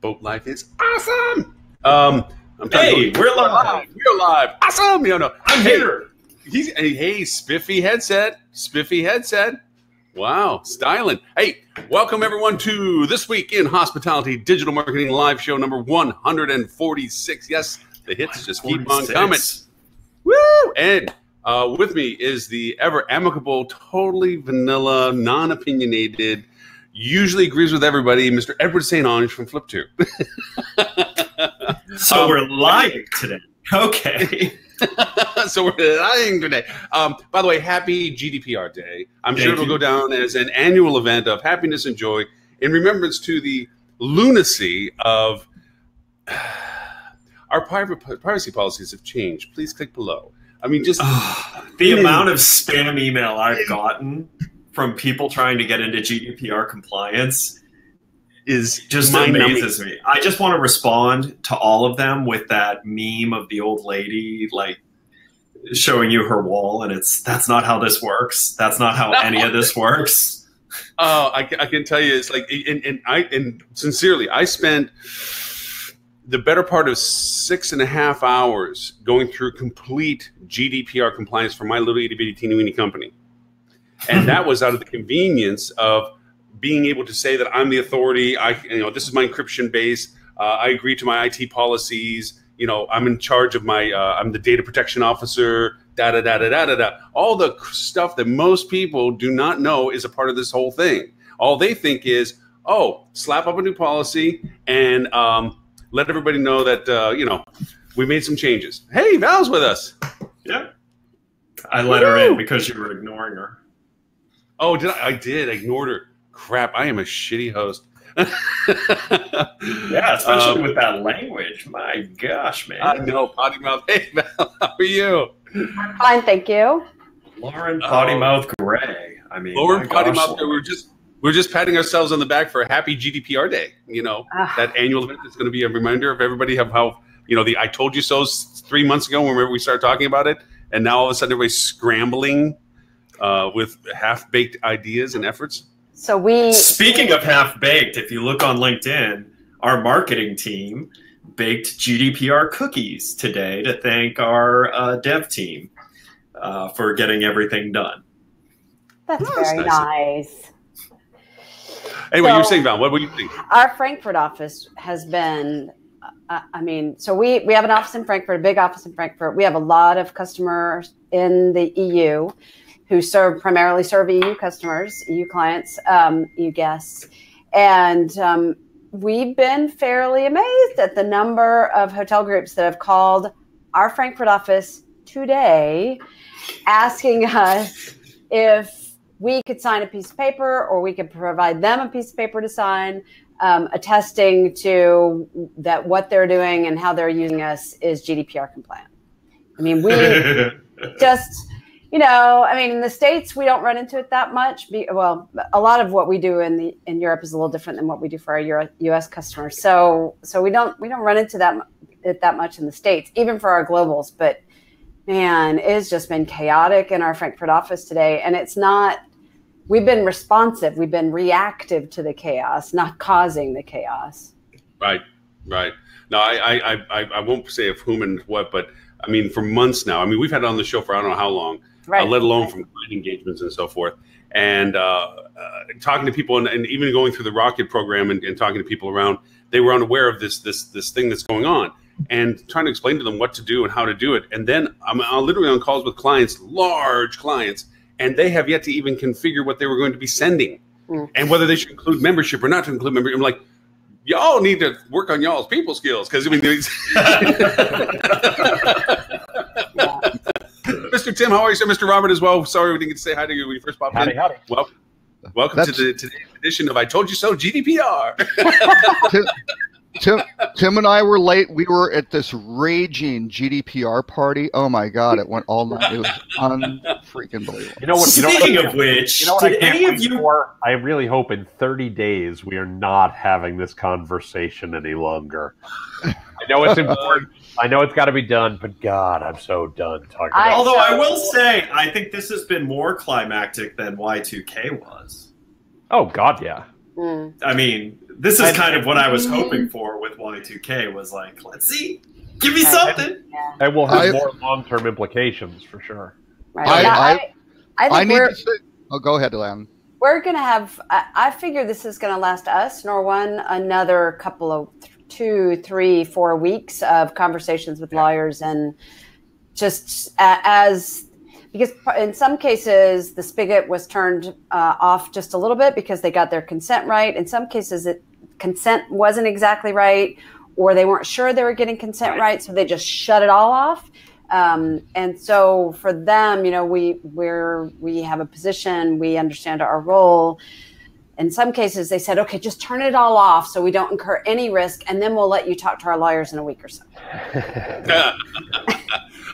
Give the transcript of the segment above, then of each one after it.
Boat life is awesome. We're live. We're live. Awesome. I'm here. Hey, Spiffy headset. Wow, styling. Hey, welcome everyone to This Week in Hospitality Digital Marketing Live Show number 146. Yes, the hits just keep on coming. Woo! And with me is the ever amicable, totally vanilla, non-opinionated, usually agrees with everybody, Mr. Edward St. Ange from Flip2. So we're lying today. Okay. So we're lying today. By the way, happy GDPR Day. I'm sure it'll go down as an annual event of happiness and joy in remembrance to the lunacy of our privacy policies have changed. Please click below. I mean, just the amount of spam email I've gotten from people trying to get into GDPR compliance is just amazes me. I just want to respond to all of them with that meme of the old lady like showing you her wall, and that's not how this works. That's not how any of this works. Oh, I can tell you, it's like, and sincerely, I spent the better part of 6.5 hours going through complete GDPR compliance for my little itty bitty teeny weeny company. And that was out of the convenience of being able to say that I'm the authority. This is my encryption base. I agree to my IT policies. I'm in charge of my, I'm the data protection officer, all the stuff that most people do not know is a part of this whole thing. All they think is, slap up a new policy and let everybody know that, we made some changes. Hey, Val's with us. Yeah. I let her in because you were ignoring her. Oh, did I? I did. I ignored her. Crap, I am a shitty host. Yeah, especially with that language. My gosh, man. I know, potty mouth. Hey, Val, how are you? I'm fine, thank you. Lauren Potty Mouth Gray. I mean, Lauren Potty Mouth Gray. We're just patting ourselves on the back for a happy GDPR Day. That annual event is going to be a reminder of everybody of how, the I told you so's 3 months ago whenever we started talking about it. And now all of a sudden everybody's scrambling with half-baked ideas and efforts. Speaking of half-baked, if you look on LinkedIn, our marketing team baked GDPR cookies today to thank our dev team for getting everything done. That's very nice. Anyway, you were saying, Val, what do you think? Our Frankfurt office has been, we have an office in Frankfurt, a big office in Frankfurt. We have a lot of customers in the EU who primarily serve EU customers, EU clients, EU guests. And we've been fairly amazed at the number of hotel groups that have called our Frankfurt office today asking us if we could sign a piece of paper or we could provide them a piece of paper to sign, attesting to that what they're doing and how they're using us is GDPR compliant. I mean, we just... in the States, we don't run into it that much. Well, a lot of what we do in Europe is a little different than what we do for our U.S. customers. So we don't run into it that much in the States, even for our globals. But man, it's just been chaotic in our Frankfurt office today, and it's not. We've been responsive. We've been reactive to the chaos, not causing the chaos. Right. No, I won't say of whom and what, but I mean, for months now. I mean, we've had it on the show for I don't know how long. Right. Let alone from client engagements and so forth. And talking to people and even going through the Rocket program and talking to people around, they were unaware of this thing that's going on and trying to explain to them what to do and how to do it. And then I'm literally on calls with clients, large clients, and they have yet to even configure what they were going to be sending and whether they should include membership or not to include membership. I'm like, y'all need to work on y'all's people skills because Mr. Tim, how are you, sir? Mr. Robert as well. Sorry we didn't get to say hi to you when you first popped in. Howdy. Welcome to today's edition of I Told You So GDPR. Tim and I were late. We were at this raging GDPR party. Oh my God, it went all night. It was unfreaking believable. Speaking of which, did any of you? I really hope in 30 days we are not having this conversation any longer. I know it's important. I know it's got to be done, but God, I'm so done talking about it. Although I will say, I think this has been more climactic than Y2K was. Oh, God, yeah. I mean, This is kind of what I was hoping for with Y2K, was like, let's see, give me something. And we'll have more long-term implications for sure. Right. I think need to say, oh, go ahead, Lan. We're going to have, I figure this is going to last us, another couple of 2, 3, 4 weeks of conversations with lawyers, and just because in some cases the spigot was turned off just a little bit because they got their consent right. In some cases, consent wasn't exactly right, or they weren't sure they were getting consent right, so they just shut it all off. And so for them, we have a position, we understand our role. In some cases, they said, okay, just turn it all off so we don't incur any risk, and then we'll let you talk to our lawyers in a week or so.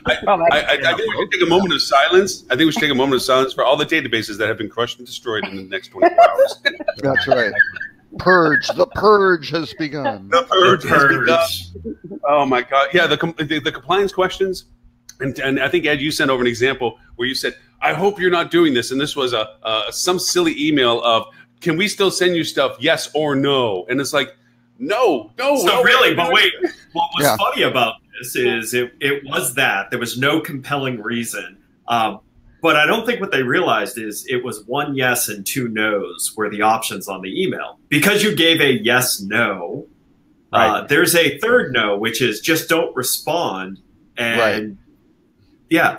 I think we should take a moment of silence. I think we should take a moment of silence for all the databases that have been crushed and destroyed in the next 24 hours. That's right. Purge. The purge has begun. The purge has begun. Oh, my God. Yeah, the compliance questions. And I think, Ed, you sent over an example where you said, I hope you're not doing this. And this was some silly email of, can we still send you stuff, yes or no? And it's like, no. So really, but wait, what was funny about this is it was that. There was no compelling reason. But I don't think what they realized is it was 1 yes and 2 no's were the options on the email. Because you gave a yes, no, there's a third no, which is just don't respond. And yeah.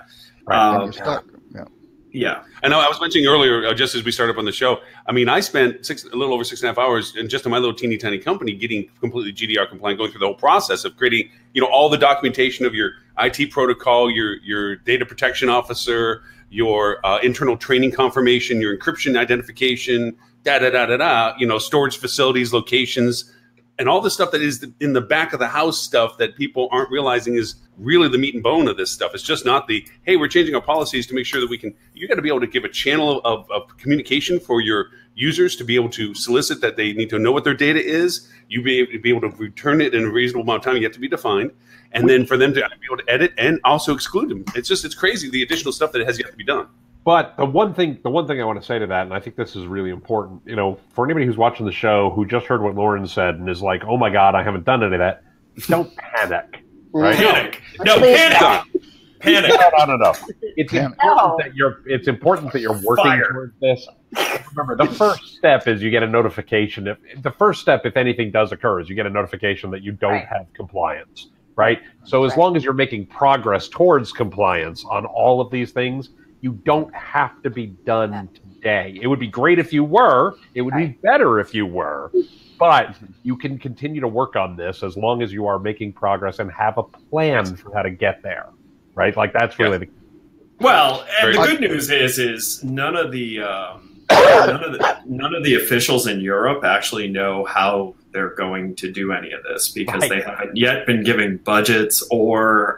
Yeah. I know I was mentioning earlier, just as we started up on the show, I mean, I spent a little over 6.5 hours in just in my little teeny tiny company getting completely GDPR compliant, going through the whole process of creating, all the documentation of your IT protocol, your data protection officer, your internal training confirmation, your encryption identification, storage facilities, locations, and all the stuff that is in the back of the house stuff that people aren't realizing is really the meat and bone of this stuff. It's just not the, hey, we're changing our policies to make sure that you got to be able to give a channel of communication for your users to be able to solicit that they need to know what their data is. You be able to return it in a reasonable amount of time, yet to be defined. And then for them to be able to edit and also exclude them. It's crazy, the additional stuff that has yet to be done. But the one thing I want to say to that, and I think this is really important, for anybody who's watching the show who just heard what Lauren said and is like, oh my God, I haven't done any of that, don't panic. Right? Panic. No, panic. Panic. No. It's important that you're working towards this. Remember, the first step is you get a notification. The first step, if anything does occur, is you get a notification that you don't have compliance. Right? So as long as you're making progress towards compliance on all of these things, you don't have to be done today. It would be great if you were. It would be better if you were. But you can continue to work on this as long as you are making progress and have a plan for how to get there. Right? Like that's really the well, and the good news is none of the officials in Europe actually know how they're going to do any of this because they haven't yet been given budgets or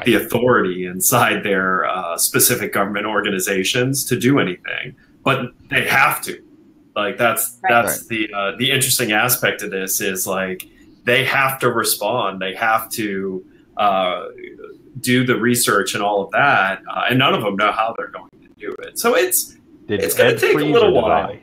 the authority inside their specific government organizations to do anything, but they have to. Like that's the interesting aspect of this is like they have to respond. They have to do the research and all of that, and none of them know how they're going to do it. So it's going to take a little while.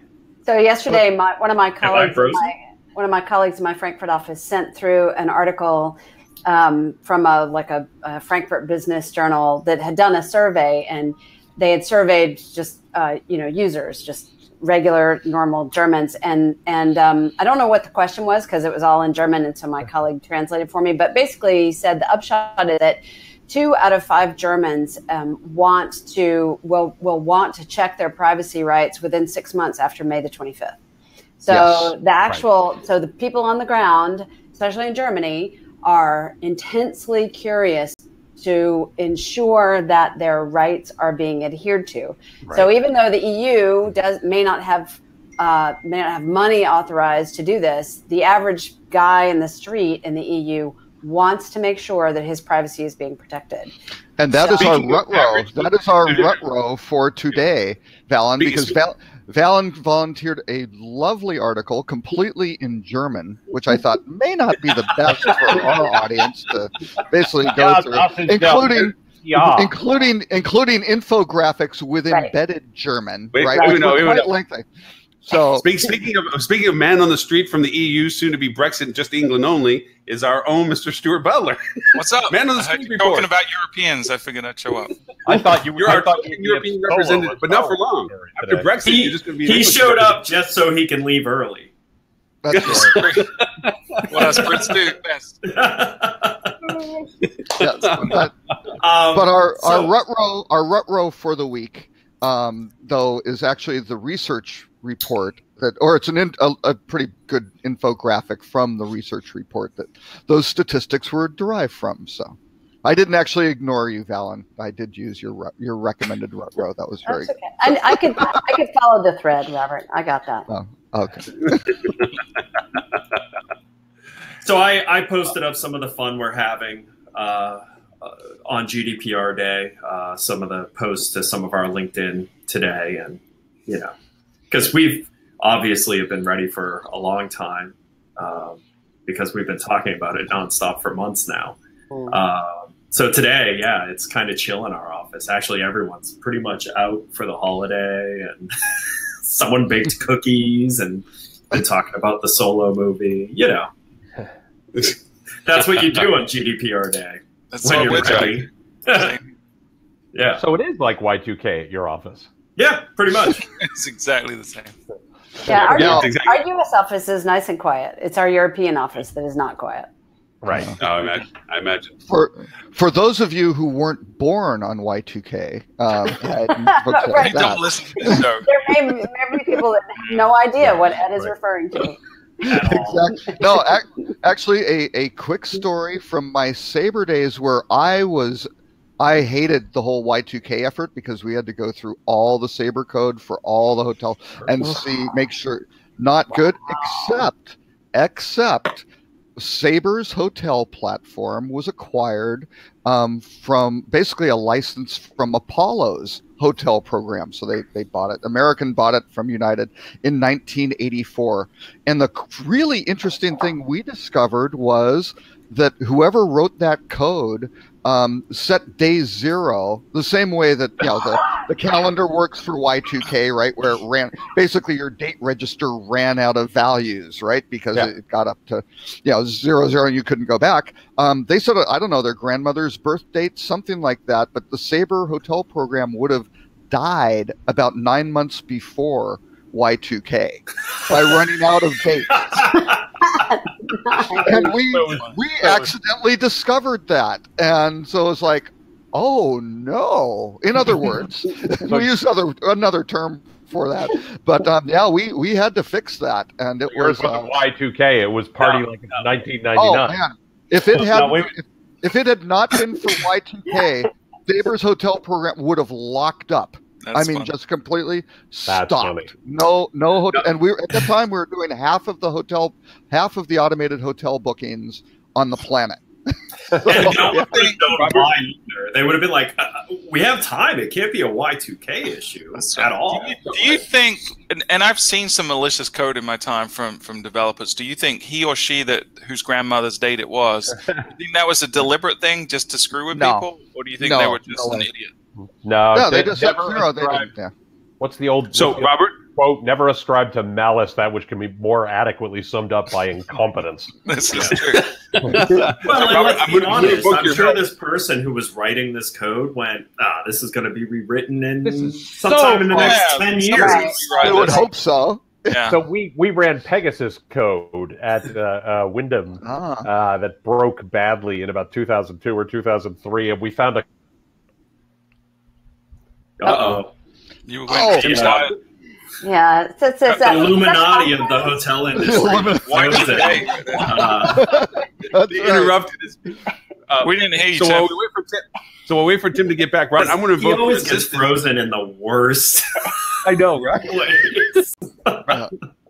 So yesterday, one of my colleagues in my Frankfurt office sent through an article from a Frankfurt business journal that had done a survey, and they had surveyed just users, just regular normal Germans, and I don't know what the question was because it was all in German, and so my colleague translated for me. But basically, he said the upshot is that 2 out of 5 Germans will want to check their privacy rights within 6 months after May the 25th. So so the people on the ground, especially in Germany, are intensely curious to ensure that their rights are being adhered to. Right. So even though the EU may not have money authorized to do this, the average guy in the street in the EU wants to make sure that his privacy is being protected. And that is our rut row. That is our rut row for today, Valen, because Valen volunteered a lovely article completely in German, which I thought may not be the best for our audience to basically go through, including infographics with embedded German. Quite lengthy. So speaking of man on the street from the EU, soon to be Brexit, just England only, is our own Mr. Stuart Butler. What's up? Man on the street report. Talking about Europeans, I figured I'd show up. I thought you You're our European representative, but not for long. After Brexit, you're just going to be. He showed up just so he can leave early. that's right. What us Brits do best. Yes, but our rut row for the week, though, is actually the research report it's a pretty good infographic from the research report that those statistics were derived from. So I didn't actually ignore you, Valen. I did use your recommended rut row. That was very okay. And I could follow the thread, Robert. I got that. Oh, okay. So I posted up some of the fun we're having on GDPR Day, some of the posts to some of our LinkedIn today, and because we've obviously have been ready for a long time because we've been talking about it nonstop for months now. So today, it's kind of chill in our office. Actually, everyone's pretty much out for the holiday, and someone baked cookies and been talking about the Solo movie. That's what you do on GDPR Day. That's when you're ready. Yeah. So it is like Y2K at your office. Yeah, pretty much. It's exactly the same. Yeah, our exactly. US office is nice and quiet. It's our European office that is not quiet. Right. I imagine. For those of you who weren't born on Y2K, Right. Don't listen to the show. There may be people that have no idea what Ed is referring to. Exactly. No, actually, a quick story from my Sabre days where I hated the whole Y2K effort because we had to go through all the Sabre code for all the hotels and make sure not good, except Sabre's hotel platform was acquired from basically a license from Apollo's hotel program. So they bought it. American bought it from United in 1984. And the really interesting thing we discovered was that whoever wrote that code set day zero the same way that the calendar works for Y2K, right? Where it ran basically your date register ran out of values, right? Because it got up to 00 and you couldn't go back. They said, I don't know, their grandmother's birth date, something like that. But the Sabre hotel program would have died about 9 months before Y2K by running out of dates. And we accidentally discovered that, and so it's like, oh no. In other words, we use another term for that, but we had to fix that, and it was Y2K. It was party like it's 1999. Oh man, if it had not been for Y2K, Sabre's hotel program would have locked up. That's funny. Just completely stopped. Funny. No hotel, and at the time we were doing half of the automated hotel bookings on the planet. And don't lie either. They would have been like, "We have time. It can't be a Y2K issue at all." Do you think? And I've seen some malicious code in my time from developers. Do you think he or she whose grandmother's date it was? Do you think that was a deliberate thing just to screw with people, or do you think they were just an idiot? No, they just set zero. What's the old Robert? Quote, never ascribe to malice that which can be more adequately summed up by incompetence. This is true. Well, let's be honest. I'm sure this person who was writing this code went, this is going to be rewritten in sometime in the next 10 years. I would hope so. Yeah. So we ran Pegasus code at Wyndham that broke badly in about 2002 or 2003, and we found a... You went Yeah, it's the Illuminati of the hotel industry. They interrupted us. We didn't hear you. So while we wait for Tim to get back, right? I'm going to vote. He always gets frozen in the worst. I know, right? Robert,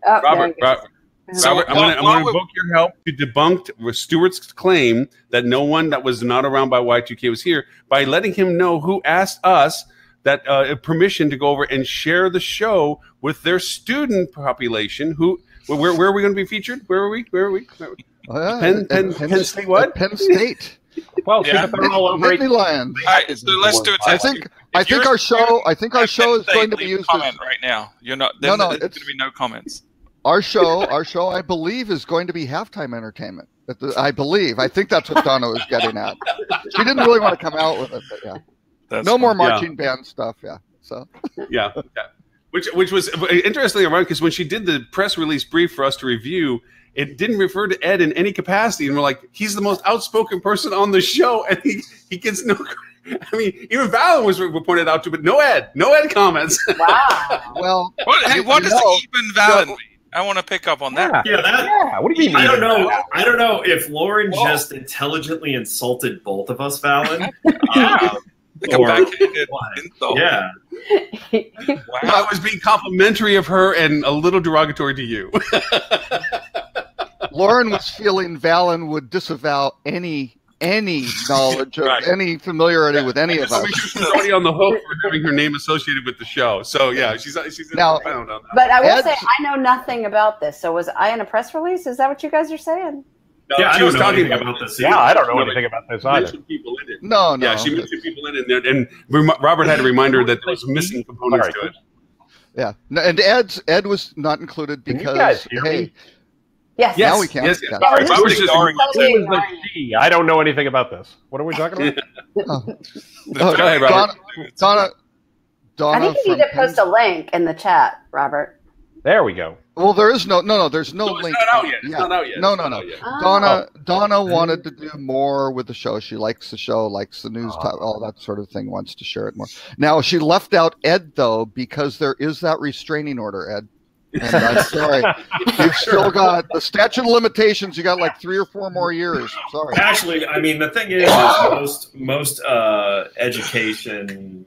I'm going to invoke your help to debunk Stuart's claim that no one that was not around by Y2K was here by letting him know who asked us that permission to go over and share the show with their student population. Where are we going to be featured? Where are we? Oh, yeah. Penn State. What? Penn State. Well, see, but they're all over. Nittany Lions. All right, so let's do it. I think our show is going to be used as right now. You're not. No, there's going to be no comments. Our show, I believe, is going to be halftime entertainment. I believe. I think that's what Donna was getting at. She didn't really want to come out with it, but yeah. That's no more marching band stuff. Yeah. So. Yeah. Which was interestingly ironic because when she did the press release brief for us to review, it didn't refer to Ed in any capacity, and we're like, he's the most outspoken person on the show, and he gets no. I mean, even Valen was pointed out to, but no Ed comments. Wow. Well, what does even Valen mean? I want to pick up on that. Yeah, what do you mean? I don't know. I don't know if Lauren just intelligently insulted both of us, Valen. Yeah. Wow. I was being complimentary of her and a little derogatory to you. Lauren was feeling Valen would disavow any knowledge of any familiarity with any of us. She's already on the hook for having her name associated with the show. So yeah, she's now. I don't know. But I will say I know nothing about this. So was I in a press release? Is that what you guys are saying? No, yeah, she was talking about this. Yeah, I don't know anything about this either. People in it. No. Yeah, she mentioned people in it, and Robert had a reminder that there was missing components to it. Yeah, and Ed was not included because can you guys hear me? Yes. Now we can. Yes. Yeah, I was just I don't know anything about this. What are we talking about? Go ahead, Robert. Donna. I think you need to post a link in the chat, Robert. There we go. Well, there is no. There's no link. It's not out yet. It's not out yet. No. Oh. Donna wanted to do more with the show. She likes the show, likes the news, all that sort of thing. Wants to share it more. Now she left out Ed though because there is that restraining order, Ed. And I'm sorry, you've still got the statute of limitations. You got like 3 or 4 more years. Sorry. Actually, I mean the thing is most education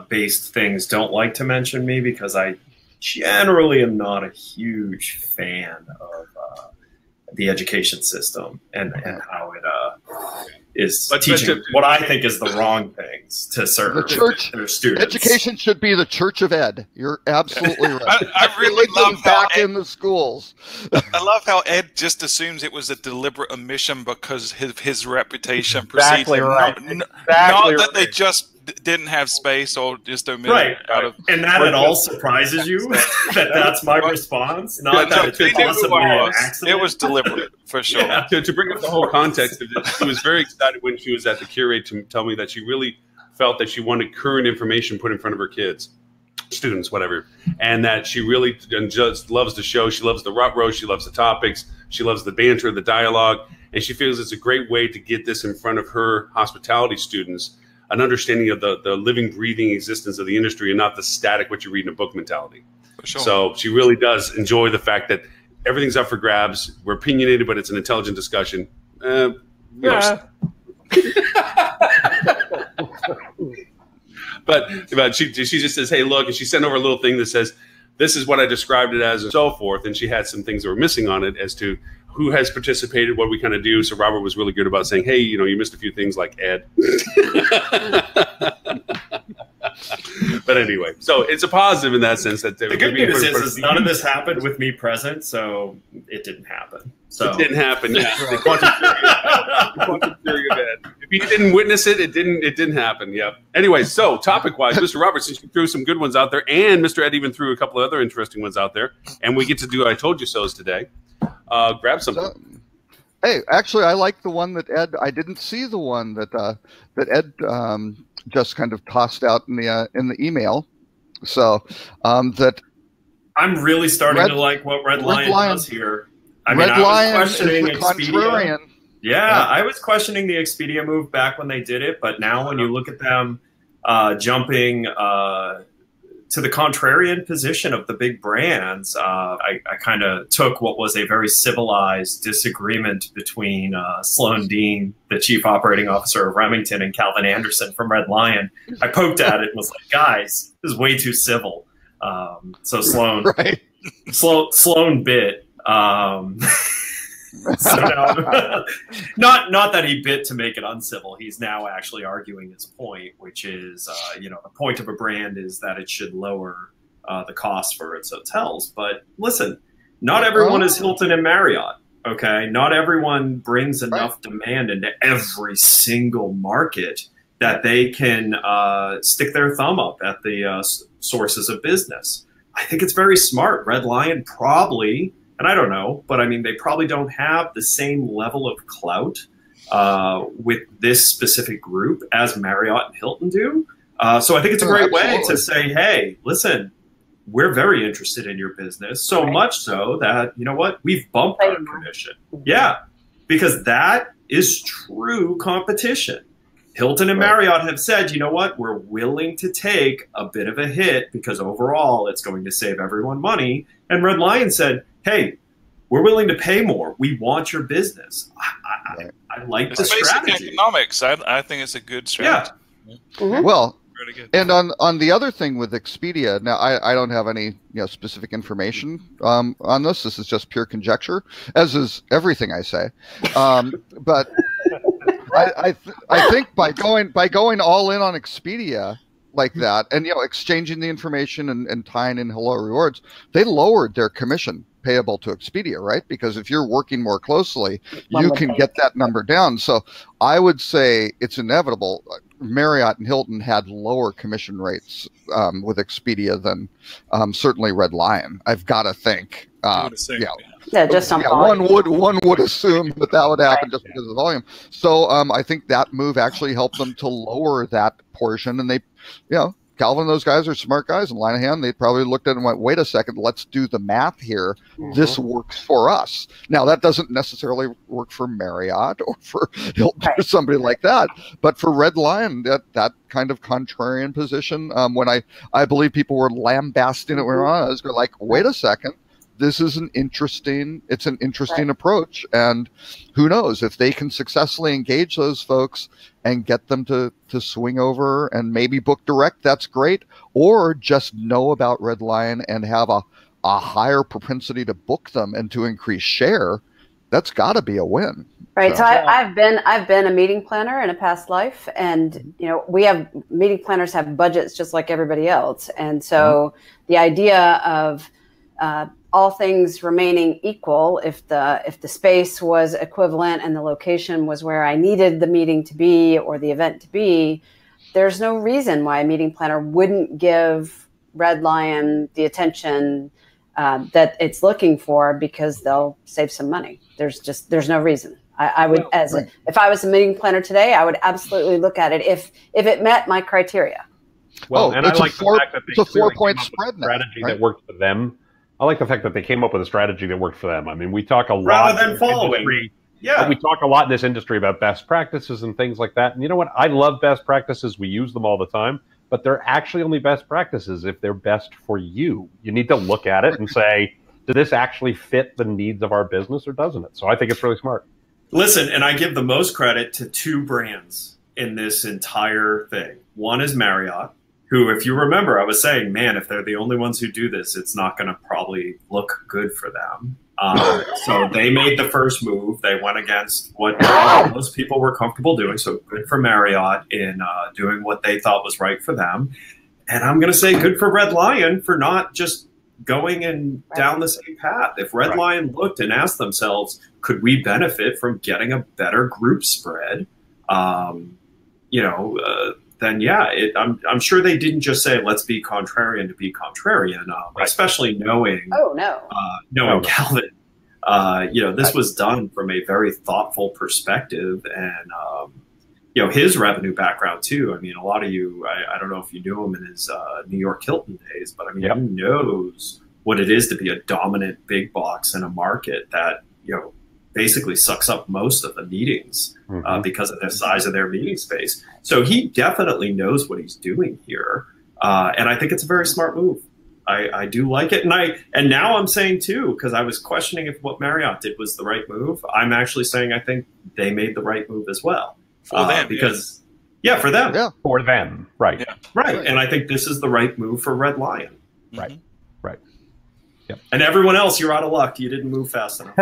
based things don't like to mention me because I generally am not a huge fan of the education system and how it is teaching what I think is the wrong things to serve their students. Education should be the Church of Ed. You're absolutely right. I really love back in the schools. I love how Ed just assumes it was a deliberate omission because his reputation precedes exactly him. Right. Not that they just didn't have space or just omitted out of. And that at all surprises you that's my response. Not that it's possibly an accident. It was deliberate for sure. Yeah. To bring up the whole context of this, she was very excited when she was at the curate to tell me that she really felt that she wanted current information put in front of her kids, students, whatever, and that she really just loves the show. She loves the rut row. She loves the topics. She loves the banter, the dialogue, and she feels it's a great way to get this in front of her hospitality students, an understanding of the living, breathing existence of the industry and not the static, what you read in a book mentality. For sure. So she really does enjoy the fact that everything's up for grabs. We're opinionated, but it's an intelligent discussion. But she just says, hey, look, and she sent over a little thing that says, this is what I described it as and so forth. And she had some things that were missing on it as to who has participated, what we kind of do. So Robert was really good about saying, hey, you missed a few things like Ed. But anyway, so it's a positive in that sense. That the good news is none of this happened with me present, so it didn't happen. So it didn't happen. Yeah. The quantum theory of Ed. If you didn't witness it, it didn't happen. Yeah. Anyway, so topic-wise, Mr. Roberts, since you threw some good ones out there, and Mr. Ed even threw a couple of other interesting ones out there, and we get to do I Told You So's today. Grab something. Hey, actually, I like the one that Ed. I didn't see the one that Ed just kind of tossed out in the email. So that I'm really starting to like what Red Lion does here. I mean, I was questioning Expedia. Yeah, I was questioning the Expedia move back when they did it, but now when you look at them jumping to the contrarian position of the big brands, I kind of took what was a very civilized disagreement between Sloan Dean, the chief operating officer of Remington, and Calvin Anderson from Red Lion. I poked at it and was like, guys, this is way too civil. So Sloan, right. Sloan bit. So now, not that he bit to make it uncivil. He's now actually arguing his point, which is, the point of a brand is that it should lower the cost for its hotels. But listen, not everyone is Hilton and Marriott. Okay, not everyone brings enough demand into every single market that they can stick their thumb up at the sources of business. I think it's very smart. Red Lion probably, and I don't know, but I mean, they probably don't have the same level of clout with this specific group as Marriott and Hilton do. So I think it's a great way to say, hey, listen, we're very interested in your business, so much so that, you know what, we've bumped our commission. Yeah, because that is true competition. Hilton and Marriott have said, you know what, we're willing to take a bit of a hit because overall it's going to save everyone money. And Red Lion said, hey, we're willing to pay more. We want your business. I like the strategy. Basic economics. I think it's a good strategy. Yeah. Mm-hmm. Well, and on the other thing with Expedia, now I don't have any specific information on this. This is just pure conjecture, as is everything I say. But I think by going all in on Expedia like that, and exchanging the information and tying in Hello Rewards, they lowered their commission payable to Expedia, right? Because if you're working more closely, you can get that number down. So I would say it's inevitable. Marriott and Hilton had lower commission rates with Expedia than certainly Red Lion. I've got to think. Just some one would assume that would happen just because of the volume. So I think that move actually helped them to lower that portion. And they, Calvin and those guys are smart guys, and Linehan, they probably looked at it and went, wait a second, let's do the math here. Mm-hmm. This works for us. Now, that doesn't necessarily work for Marriott or for Hilton or somebody like that. But for Red Lion, that kind of contrarian position, when I believe people were lambasting it, I was like, wait a second. This is an interesting approach, and who knows if they can successfully engage those folks and get them to swing over and maybe book direct, that's great, or just know about Red Lion and have a higher propensity to book them and to increase share. That's got to be a win. Right. So I've been a meeting planner in a past life, and we have meeting planners have budgets just like everybody else, and so the idea of all things remaining equal, if the space was equivalent and the location was where I needed the meeting to be or the event to be, there's no reason why a meeting planner wouldn't give Red Lion the attention that it's looking for, because they'll save some money. There's no reason. I would, if I was a meeting planner today, I would absolutely look at it if it met my criteria. Well, and I like the fact that it's a 4-point spread strategy that worked for them. I like the fact that they came up with a strategy that worked for them. I mean, we talk a lot rather than following. We talk a lot in this industry about best practices and things like that. And you know what? I love best practices. We use them all the time, but they're actually only best practices if they're best for you. You need to look at it and say, does this actually fit the needs of our business or doesn't it? So I think it's really smart. Listen, and I give the most credit to 2 brands in this entire thing. One is Marriott, who, if you remember, I was saying, man, if they're the only ones who do this, it's not going to probably look good for them. So they made the first move. They went against what most people were comfortable doing. So good for Marriott in doing what they thought was right for them. And I'm going to say good for Red Lion for not just going and down the same path. If Red Lion looked and asked themselves, could we benefit from getting a better group spread? Then I'm sure they didn't just say, let's be contrarian to be contrarian, especially knowing Calvin. This was done from a very thoughtful perspective, and his revenue background too. I mean, a lot of you, I don't know if you knew him in his New York Hilton days, but I mean, he knows what it is to be a dominant big box in a market that, basically sucks up most of the meetings because of the size of their meeting space. So he definitely knows what he's doing here. And I think it's a very smart move. I do like it. And now I'm saying too, because I was questioning if what Marriott did was the right move. I'm actually saying I think they made the right move as well. For them. Because for them. Yeah. For them. Right. Yeah. Right. And I think this is the right move for Red Lion. Right. Right. Yep. And everyone else, you're out of luck. You didn't move fast enough.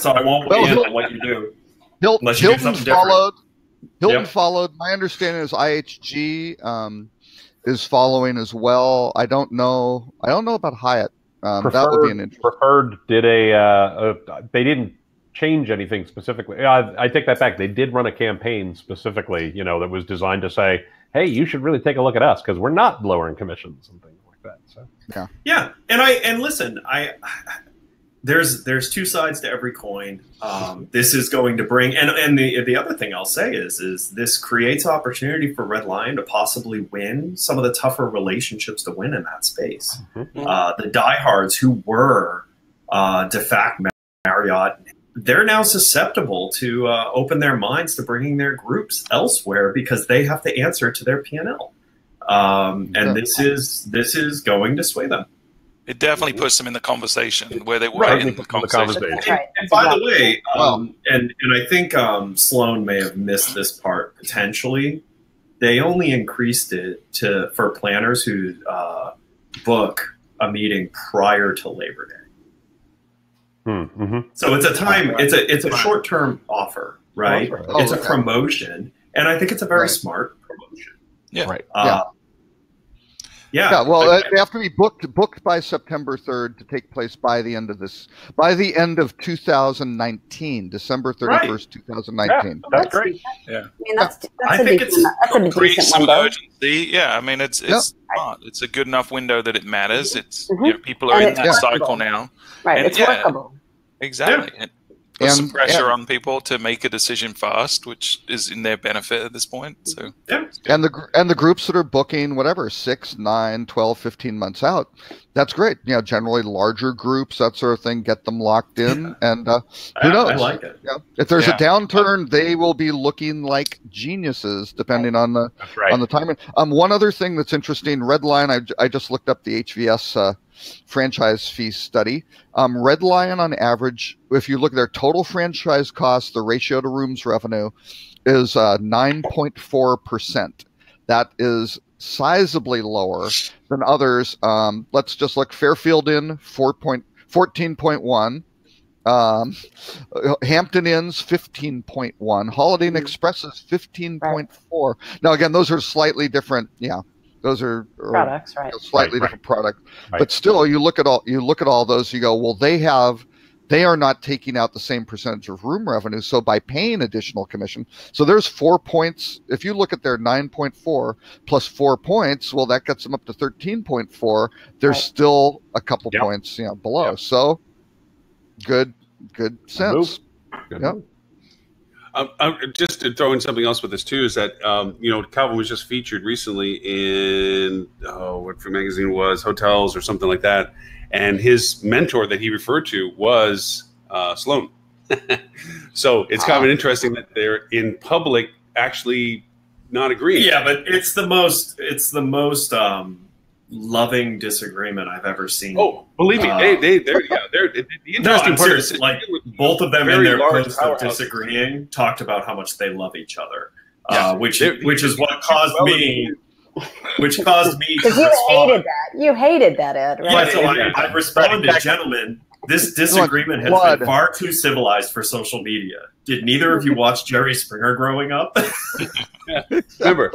So I won't weigh in on what you do. Hilton followed. Hilton followed. My understanding is IHG is following as well. I don't know about Hyatt That would be an interesting. Preferred did they didn't change anything specifically. I take that back. They did run a campaign specifically, that was designed to say, hey, you should really take a look at us because we're not lowering commissions and things like that. So yeah. And listen, there's two sides to every coin. This is going to bring, and the other thing I'll say is this creates opportunity for Red Lion to possibly win some of the tougher relationships to win in that space. Mm-hmm. The diehards who were de facto Marriott, they're now susceptible to open their minds to bringing their groups elsewhere because they have to answer to their P&L. And this is going to sway them. It definitely puts them in the conversation where they were in the conversation. And by the way, and I think Sloan may have missed this part potentially. They only increased it for planners who book a meeting prior to Labor Day. Mm-hmm. So it's a short-term offer, right? It's a promotion, and I think it's a very smart promotion. Yeah, right. Yeah. Well, they have to be booked by September 3rd to take place by the end of 2019, December 31st, 2019. Yeah, that's great. Yeah. I mean, that's a decent creates some window. urgency. Yeah, I mean, it's smart. It's a good enough window that it matters. It's people are And in it's that workable. cycle now. Right, it's workable. Exactly. Yeah. It puts some pressure on people to make a decision fast, which is in their benefit at this point. So and the groups that are booking whatever 6, 9, 12, 15 months out, that's great. Generally larger groups, that sort of thing, get them locked in, and who knows? I like it. Yeah. If there's a downturn, they will be looking like geniuses, depending on the on the timing. One other thing that's interesting, Red Lion. I just looked up the HVS franchise fee study. Red Lion, on average, if you look at their total franchise cost, the ratio to rooms revenue is 9.4%. That is sizably lower than others. Let's just look. Fairfield Inn, 14.1. Hampton Inn's 15.1. Holiday Inn Express is 15.4. Now, again, those are slightly different. Yeah. Those are products, right? Slightly different product, but still, you look at all those. You go, well, they are not taking out the same percentage of room revenue, so by paying additional commission, so there's 4 points. If you look at their 9.4 plus 4 points, well, that gets them up to 13.4. There's still a couple points, below. So good sense. Yeah. Just to throw in something else with this too is that Calvin was just featured recently in what magazine was Hotels or something like that, and his mentor that he referred to was Sloan. So it's kind of interesting that they're in public actually not agreeing. Yeah, but it's the most loving disagreement I've ever seen. Oh, believe me, they're the interesting part is like both of them in their post of disagreeing talked about how much they love each other, which is what caused me. Which caused me to respond. You hated that, Ed, right? Yeah, so I responded, gentlemen, this disagreement has been far too civilized for social media. Did neither of you watch Jerry Springer growing up? Remember,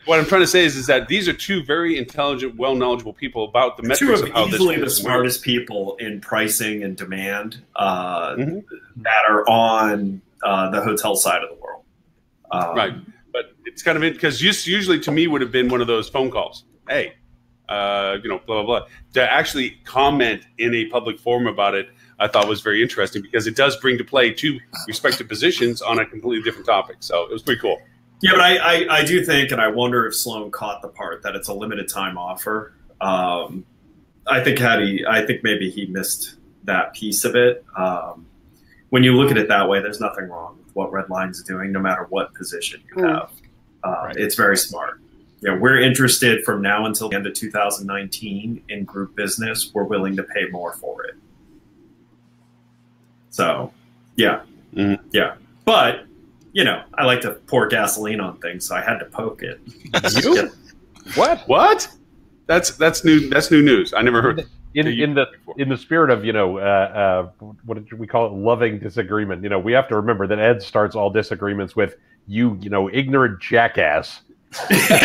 what I'm trying to say is that these are two very intelligent, well-knowledgeable people about the metrics of how this easily the smartest people in pricing and demand that are on the hotel side of the world. Right. But it's kind of because usually to me would have been one of those phone calls. Hey, blah, blah, blah. To actually comment in a public forum about it, I thought was very interesting because it does bring to play two respective positions on a completely different topic. So it was pretty cool. Yeah, but I do think, and I wonder if Sloan caught the part that it's a limited time offer. I think maybe he missed that piece of it. When you look at it that way, there's nothing wrong with what Red Lion's doing, no matter what position you have. It's very smart. We're interested from now until the end of 2019 in group business. We're willing to pay more for it. So, yeah. But I like to pour gasoline on things, so I had to poke it. You? What? That's new. That's new news. I never heard. In the spirit of what did we call it? Loving disagreement. We have to remember that Ed starts all disagreements with you ignorant jackass. That's how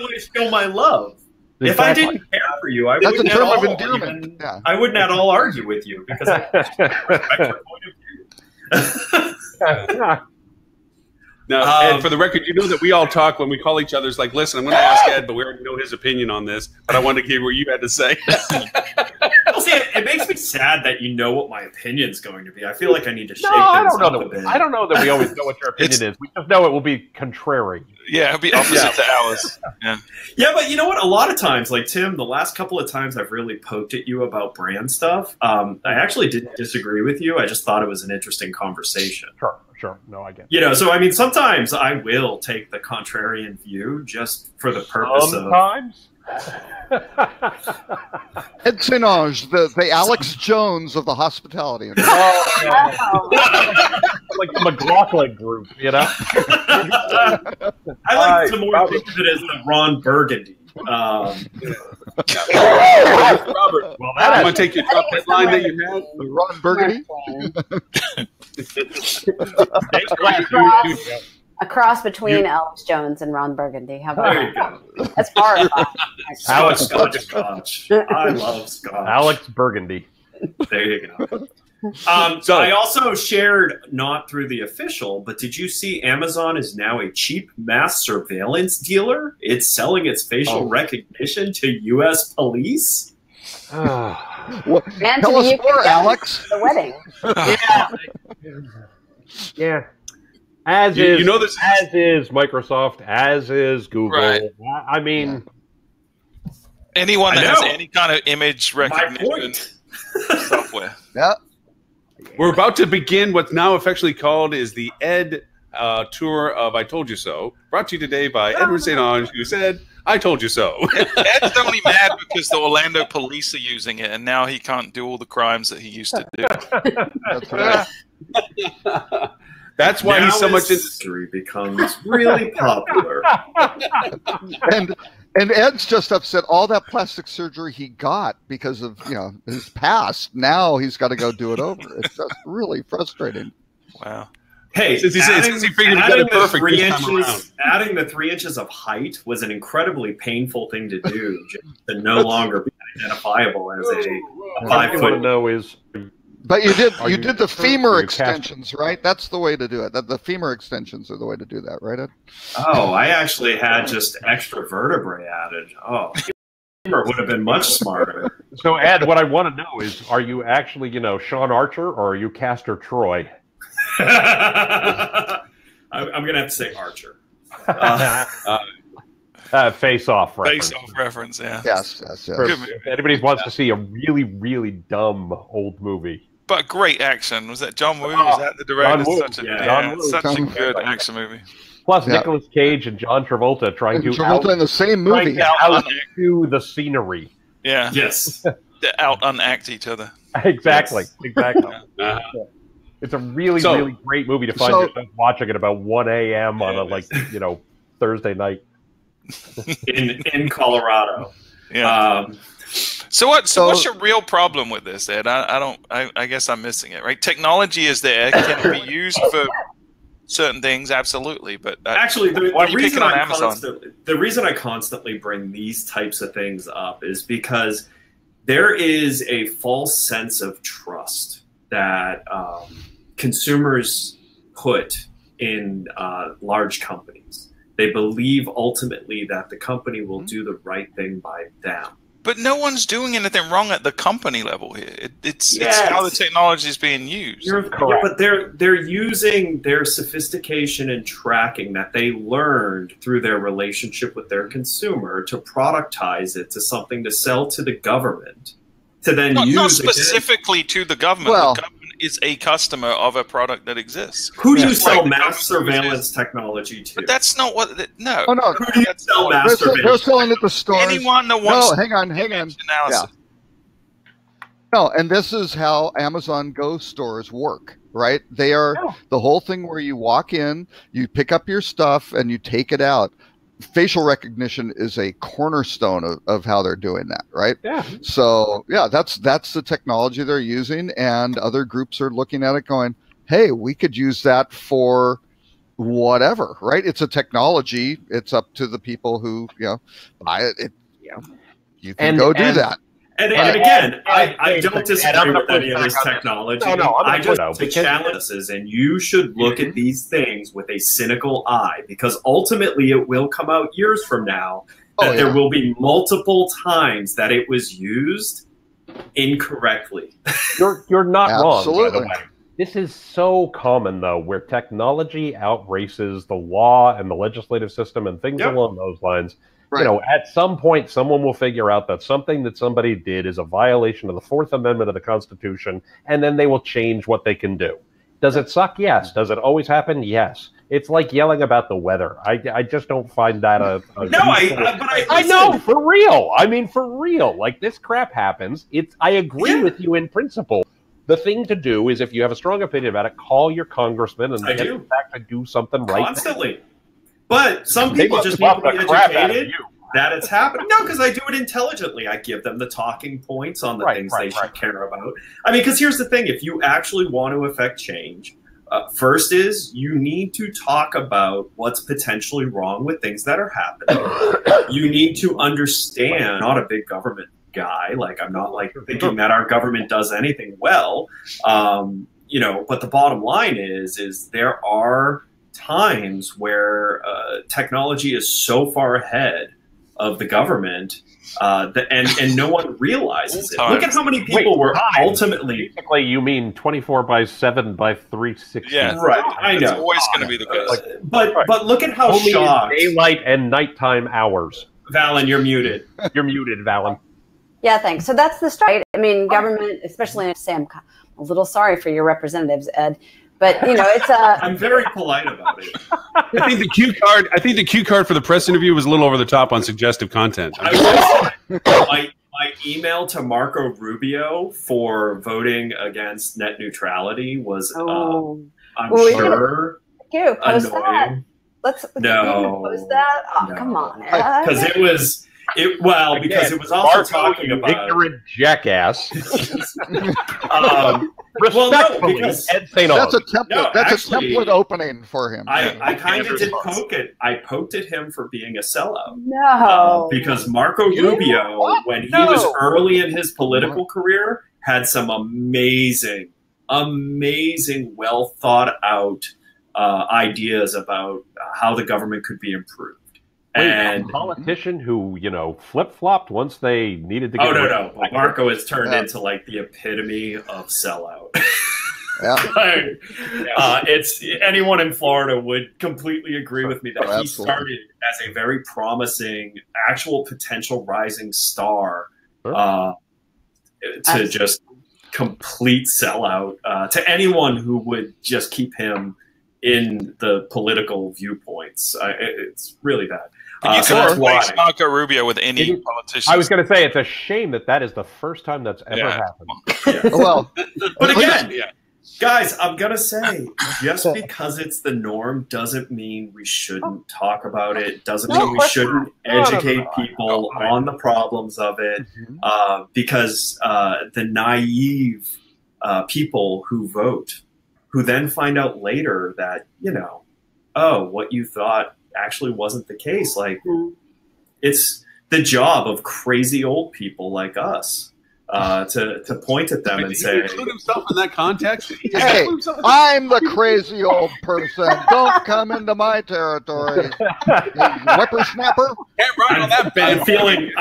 I show my love. If I didn't care for you, I wouldn't term of at all endearment. even, Yeah. I wouldn't at all argue with you because I respect your point of view. Now, Ed, for the record, you know that we all talk when we call each other. It's like, listen, I'm going to ask Ed, but we already know his opinion on this. But I wanted to hear what you had to say. Well, see, it makes me sad that you know what my opinion's going to be. I feel like I need to shake things up a bit. I don't know that we always know what your opinion is. We just know it will be contrary. Yeah, it'll be opposite to ours. Yeah, but you know what? A lot of times, like Tim, the last couple of times I've really poked at you about brand stuff, I actually didn't disagree with you. I just thought it was an interesting conversation. Sure. No, I get it. You know, so I mean, sometimes I will take the contrarian view just for the purpose Sometimes? Ed St. Ange, the Alex Jones of the hospitality industry. Like the McLaughlin group, you know? I like to more think of it as the Ron Burgundy. Robert, well, I'm going to take your top headline that you had. Ron Burgundy? A cross between Alex Jones and Ron Burgundy. How about There you go. that? That's horrifying. Scotch. I love Scotch. Alex Burgundy. There you go. I also shared, not through the official, but did you see Amazon is now a cheap mass surveillance dealer? It's selling its facial recognition to U.S. police. Well, And tell to the us UK more, Alex. The wedding. Yeah. As You know this as is Microsoft, as is Google. Right. I mean, Anyone that I has know. any kind of image My recognition point. software. Yeah. We're about to begin what's now affectionately called is the Ed tour of I Told You So, brought to you today by Edward St. Ange, who said, I told you so. Ed's only mad because the Orlando police are using it, and now he can't do all the crimes that he used to do. That's right. That's why Now he's so much into history becomes really popular. And Ed's just upset all that plastic surgery he got because of his past. Now he's got to go do it over. It's just really frustrating. Wow. Hey, Since he figured he got it perfect this time around. adding the 3 inches of height was an incredibly painful thing to do, just to no longer be identifiable as a 5 what I want to foot. know is, But you did Are you the femur you extensions, right? That's the way to do it. The femur extensions are the way to do that, right, Ed? Oh, I actually had just extra vertebrae added. Oh, femur would have been much smarter. so Ed, what I want to know is, are you actually, Sean Archer, or are you Castor Troy? I'm gonna have to say Archer. Face Off reference. Face-off reference, yeah. Yes. If anybody wants to see a really, really dumb old movie. But great action. Was that John Woo? Was that the director? John Woo. Such a, such a John good Woo. action movie. Plus Yeah. Nicolas Cage and John Travolta trying to Travolta in the same movie. outdo the scenery. Yeah. Yes. To out-unact each other. Exactly. Uh-huh. It's a really, So- really great movie to find yourself watching at about 1 a.m. on a Thursday night. in Colorado. Yeah. So what's your real problem with this, Ed? I guess I'm missing it, right? Technology is there, can be used for certain things, absolutely. But Actually, why are you picking on Amazon? The reason I constantly bring these types of things up is because there is a false sense of trust that consumers put in large companies. They believe ultimately that the company will do the right thing by them. But no one's doing anything wrong at the company level here. It's Yes. how the technology is being used. Yeah, but they're using their sophistication and tracking that they learned through their relationship with their consumer to productize it to something to sell to the government, to then Not use specifically to the government. Well- The government is a customer of a product that exists. Who do you Just sell like the mass government surveillance technology to? But that's not what. No. Oh no, Who do you sell mass they're surveillance? selling at the stores. Anyone that No, wants hang on. analysis. No, and this is how Amazon Go stores work, right? They are the whole thing where you walk in, you pick up your stuff, and you take it out. Facial recognition is a cornerstone of how they're doing that, right? Yeah. So yeah, that's the technology they're using, and other groups are looking at it going, hey, we could use that for whatever, right? It's a technology. It's up to the people who buy it. You can go do that. And again, I don't disagree with any of this technology. I just challenge this, and you should look at these things with a cynical eye, because ultimately it will come out years from now that there will be multiple times that it was used incorrectly. You're not wrong, Absolutely. by the way. This is so common, though, where technology outraces the law and the legislative system and things along those lines. Right. You know, at some point, someone will figure out that something that somebody did is a violation of the Fourth Amendment of the Constitution, and then they will change what they can do. Does it suck? Yes. Does it always happen? Yes. It's like yelling about the weather. I just don't find that a I know, for real. I mean, for real. Like, this crap happens. I agree with you in principle. The thing to do is, if you have a strong opinion about it, call your congressman and get them back to do something right. Constantly. But some people just need to be educated that it's happening. No, because I do it intelligently. I give them the talking points on the things they should care about. I mean, because here's the thing. If you actually want to affect change, first is you need to talk about what's potentially wrong with things that are happening. You need to understand, I'm not a big government guy. Like, I'm not like thinking that our government does anything well. You know, but the bottom line is there are times where technology is so far ahead of the government and no one realizes it. Look at how many people were ultimately. Basically, you mean 24/7/360? Yeah, right. I know. It's always going to be the case. But look at how only shocked. Daylight and nighttime hours. Valen, you're muted. You're muted, Valen. Yeah, thanks. So that's the strike. I mean, government, especially Sam. I'm a little sorry for your representatives, Ed. But you know, it's I'm very polite about it. I think the cue card for the press interview was a little over the top on suggestive content. My email to Marco Rubio for voting against net neutrality was, I'm sure, post annoying. That. Post that. Oh, come on, because it was. Because it was also Marco, talking about ignorant jackass. Because that's a template. No, that's actually, a template opening for him. I kind of did poke it. I poked at him for being a sellout. No, because Marco Rubio, when he was early in his political career, had some amazing, well thought out ideas about how the government could be improved. And a politician who, flip-flopped once they needed to get No. Marco has turned into like the epitome of sellout. It's anyone in Florida would completely agree with me that he started as a very promising, actual potential rising star to just complete sellout to anyone who would just keep him in the political viewpounts. It's really bad. You can replace Marco Rubio with any politician. I was going to say, it's a shame that is the first time that's ever happened. Well, but again, guys, I'm going to say, just because it's the norm doesn't mean we shouldn't talk about it. Doesn't mean we shouldn't educate people on the problems of it. Because the naive people who vote, who then find out later that, what you thought actually wasn't the case. Like, it's the job of crazy old people like us to point at them and say, include himself in that context. Hey, I'm the crazy old person. Don't come into my territory, whippersnapper. Can't ride on that bed. I'm feeling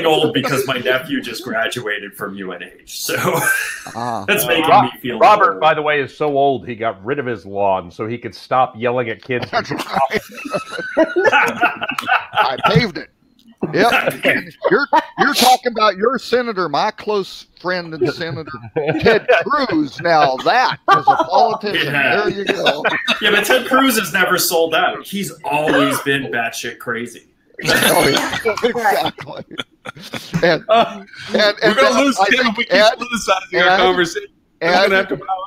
old because my nephew just graduated from UNH, so that's making me feel Robert, old. by the way, is so old he got rid of his lawn so he could stop yelling at kids. That's right. I paved it. Yep. You're talking about your senator, my close friend and Senator Ted Cruz. Now that is a politician. There you go. Yeah, but Ted Cruz has never sold out. He's always been batshit crazy. Oh, yeah. Exactly. And we're going to lose Tim if we keep politicizing our conversation.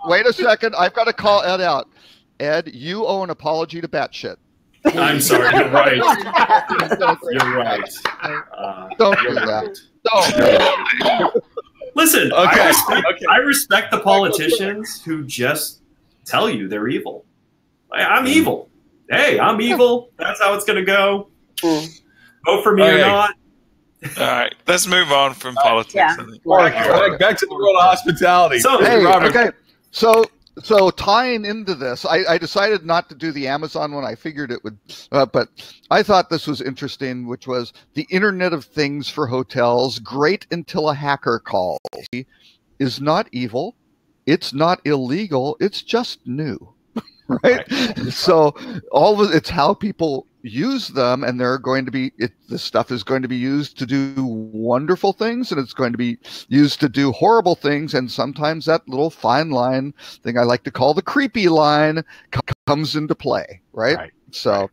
Wait a second. I've got to call Ed out. Ed, you owe an apology to batshit. I'm sorry. You're right. You're right. Don't do that. Don't. Listen, I respect the politicians who just tell you they're evil. I'm evil. Hey, I'm evil. That's how it's going to go. Vote for me or not. All right, let's move on from politics. Yeah. Back to the world of hospitality. So, Hey, Robert. okay. So tying into this, I decided not to do the Amazon one. I figured it would, but I thought this was interesting, which was the Internet of Things for hotels. Great until a hacker calls. Is not evil. It's not illegal. It's just new, right? So it's how people use them, and they're going to be. This stuff is going to be used to do wonderful things, and it's going to be used to do horrible things. And sometimes that little fine line thing I like to call the creepy line comes into play, right? So,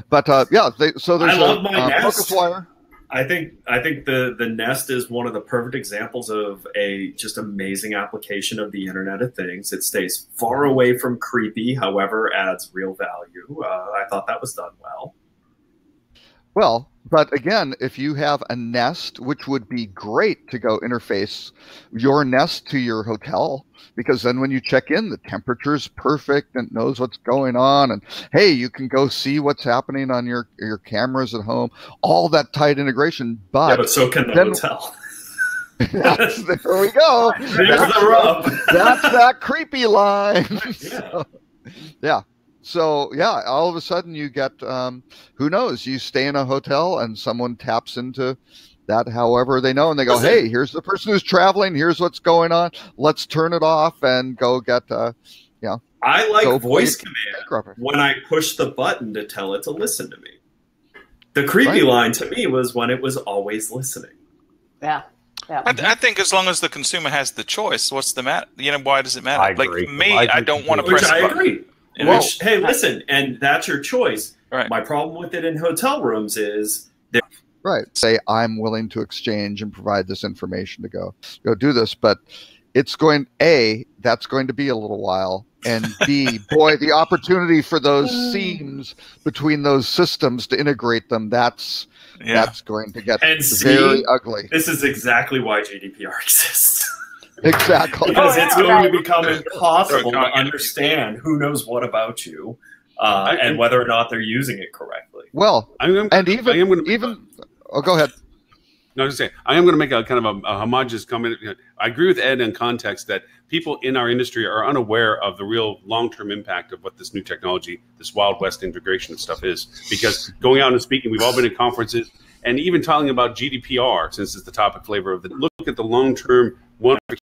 but yeah, so there's I love my Nest. Focuswire. I think the Nest is one of the perfect examples of a just amazing application of the Internet of Things. It stays far away from creepy, however, adds real value. I thought that was done well. Well, but again, if you have a Nest, which would be great to go interface your Nest to your hotel, because then when you check in, the temperature's perfect and knows what's going on. And hey, you can go see what's happening on your cameras at home, all that tight integration. But so can the hotel. There we go. There's the rub. That's that creepy line. Yeah. So yeah, all of a sudden you get, who knows, you stay in a hotel and someone taps into that however they know, and they go, hey, here's the person who's traveling, here's what's going on, let's turn it off and go get, I like voice command when I push the button to tell it to listen to me. The creepy line to me was when it was always listening. Yeah. Yeah. I think as long as the consumer has the choice, what's the matter? Why does it matter? I agree. Like me, I don't want to press Which I button. agree. Hey, listen, and that's your choice. Right. My problem with it in hotel rooms is say I'm willing to exchange and provide this information to go do this, but it's going that's going to be a little while, and B, boy, the opportunity for those seams between those systems to integrate them, that's going to get very ugly. This is exactly why GDPR exists. Exactly. Because it's going to become impossible to understand who knows what about you, and whether or not they're using it correctly. Well, go ahead. No, I was just saying, I am going to make a kind of a homogeneous comment. I agree with Ed in context that people in our industry are unaware of the real long-term impact of what this new technology, this Wild West integration stuff is. Because going out and speaking, we've all been at conferences, and even talking about GDPR, since it's the topic flavor of the look at the long-term